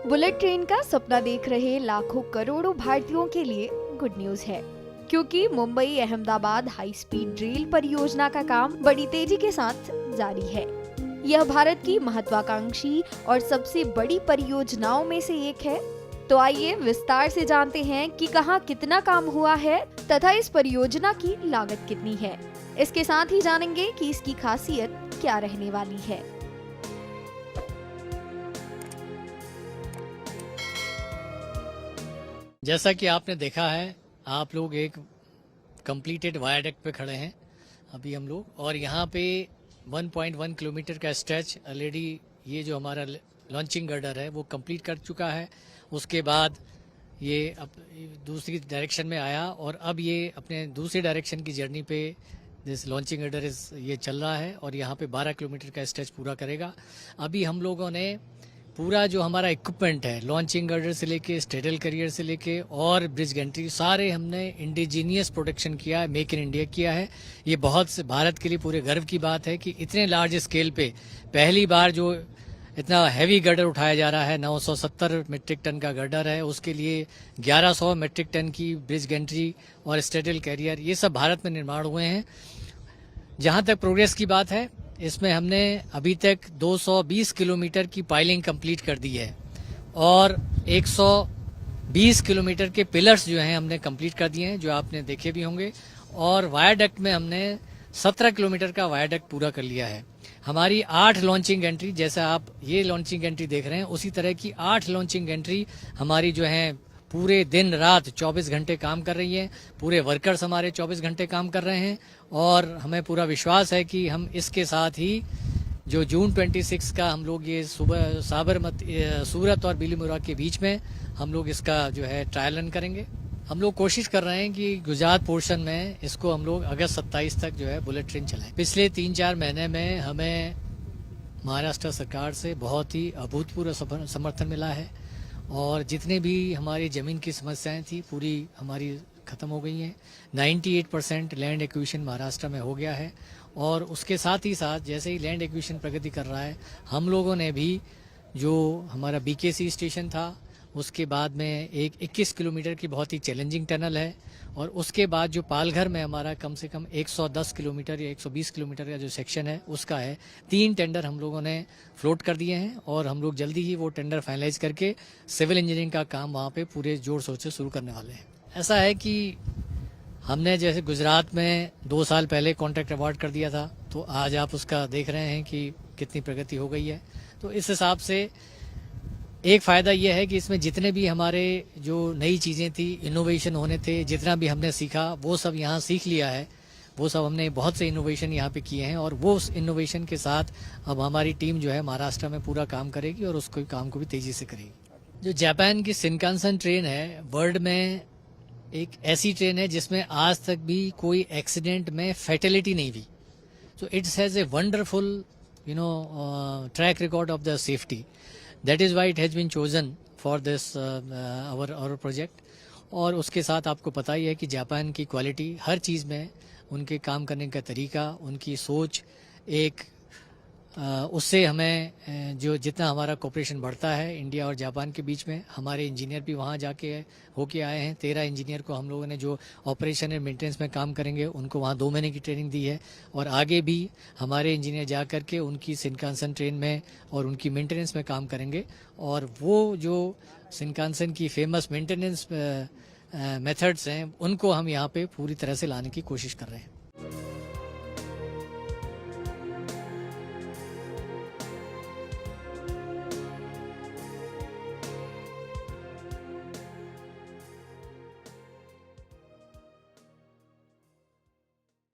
Bullet train का सपना देख रहे लाखों करोड़ों भारतीयों के लिए गुड न्यूज है, क्योंकि Mumbai Ahmedabad high speed rail परियोजना का काम बड़ी तेजी के साथ जारी है। यह भारत की महत्वाकांक्षी और सबसे बड़ी परियोजनाओं में से एक है। तो आइए विस्तार से जानते हैं कि कहां कितना काम हुआ है तथा इस परियोजना की लागत कितनी है। इसके साथ ही जानेंगे कि इसकी खासियत क्या रहने वाली है। जैसा कि आपने देखा है, आप लोग एक कंप्लीटेड वायाडक्ट पे खड़े हैं अभी हम लोग, और यहाँ पे 1.1 किलोमीटर का स्ट्रेच ऑलरेडी ये जो हमारा लॉन्चिंग गर्डर है वो कंप्लीट कर चुका है। उसके बाद ये अब दूसरी डायरेक्शन में आया और अब ये अपने दूसरी डायरेक्शन की जर्नी पे दिस लॉन्चिंग गर्डर ये चल रहा है और यहाँ पे 12 किलोमीटर का स्ट्रेच पूरा करेगा। अभी हम लोगों ने पूरा जो हमारा इक्विपमेंट है, लॉन्चिंग गर्डर से लेके स्ट्रेडल कैरियर से लेके और ब्रिज गैंट्री, सारे हमने इंडिजीनियस प्रोडक्शन किया है, मेक इन इंडिया किया है। ये बहुत से भारत के लिए पूरे गर्व की बात है कि इतने लार्ज स्केल पे पहली बार जो इतना हैवी गर्डर उठाया जा रहा है, 970 मीट्रिक टन का गर्डर है, उसके लिए 1100 मीट्रिक टन की ब्रिज गैंट्री और स्ट्रेडल कैरियर, ये सब भारत में निर्माण हुए हैं। जहां तक प्रोग्रेस की बात है, इसमें हमने अभी तक 220 किलोमीटर की पाइलिंग कंप्लीट कर दी है और 120 किलोमीटर के पिलर्स जो हैं हमने कंप्लीट कर दिए हैं, जो आपने देखे भी होंगे। और वायाडक्ट में हमने 17 किलोमीटर का वायाडक्ट पूरा कर लिया है। हमारी 8 लॉन्चिंग एंट्री, जैसा आप ये लॉन्चिंग एंट्री देख रहे हैं, उसी तरह की 8 लॉन्चिंग एंट्री हमारी जो है पूरे दिन रात 24 घंटे काम कर रही है। पूरे वर्कर्स हमारे 24 घंटे काम कर रहे हैं और हमें पूरा विश्वास है कि हम इसके साथ ही जो जून 26 का हम लोग ये सुबह साबरमती, सूरत और बिलीमोरा के बीच में हम लोग इसका जो है ट्रायल रन करेंगे। हम लोग कोशिश कर रहे हैं कि गुजरात पोर्शन में इसको हम लोग अगस्त 27 तक जो है बुलेट ट्रेन चलाएं। पिछले 3-4 महीने में हमें महाराष्ट्र सरकार से बहुत ही अभूतपूर्व समर्थन मिला है और जितने भी हमारी ज़मीन की समस्याएं थी पूरी हमारी ख़त्म हो गई हैं। 98% लैंड एक्विजिशन महाराष्ट्र में हो गया है और उसके साथ ही साथ जैसे ही लैंड एक्विजिशन प्रगति कर रहा है, हम लोगों ने भी जो हमारा बीकेसी स्टेशन था, उसके बाद में एक 21 किलोमीटर की बहुत ही चैलेंजिंग टनल है और उसके बाद जो पालघर में हमारा कम से कम 110 किलोमीटर या 120 किलोमीटर का जो सेक्शन है उसका है। 3 टेंडर हम लोगों ने फ्लोट कर दिए हैं और हम लोग जल्दी ही वो टेंडर फाइनलाइज करके सिविल इंजीनियरिंग का काम वहाँ पे पूरे जोर शोर से शुरू करने वाले हैं। ऐसा है कि हमने जैसे गुजरात में 2 साल पहले कॉन्ट्रैक्ट अवार्ड कर दिया था, तो आज आप उसका देख रहे हैं कि कितनी प्रगति हो गई है। तो इस हिसाब से एक फ़ायदा यह है कि इसमें जितने भी हमारे जो नई चीज़ें थी, इनोवेशन होने थे, जितना भी हमने सीखा वो सब यहाँ सीख लिया है। वो सब हमने बहुत से इनोवेशन यहाँ पे किए हैं और वो उस इनोवेशन के साथ अब हमारी टीम जो है महाराष्ट्र में पूरा काम करेगी और उसको काम को भी तेज़ी से करेगी। जो जापान की शिनकानसेन ट्रेन है, वर्ल्ड में एक ऐसी ट्रेन है जिसमें आज तक भी कोई एक्सीडेंट में फैटेलिटी नहीं हुई। So it's has a wonderful track record of the safety. That is why it has been chosen for this our project। और उसके साथ आपको पता ही है कि जापान की क्वालिटी हर चीज़ में, उनके काम करने का तरीका, उनकी सोच, एक उससे हमें जो जितना हमारा कोऑपरेशन बढ़ता है इंडिया और जापान के बीच में। हमारे इंजीनियर भी वहाँ जाके होके आए हैं। 13 इंजीनियर को हम लोगों ने जो ऑपरेशन एंड मेंटेनेंस में काम करेंगे उनको वहाँ 2 महीने की ट्रेनिंग दी है और आगे भी हमारे इंजीनियर जा करके उनकी शिनकानसेन ट्रेन में और उनकी मेंटेनेंस में काम करेंगे और वो जो शिनकानसेन की फेमस मेंटेनेंस मेथड्स हैं उनको हम यहाँ पे पूरी तरह से लाने की कोशिश कर रहे हैं।